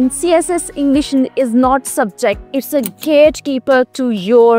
in CSS English is not subject, it's a gatekeeper to your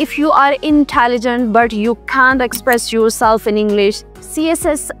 if you are intelligent but you can't express yourself in English، CSS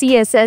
CSS،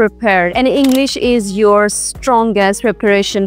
prepared and English is your strongest preparation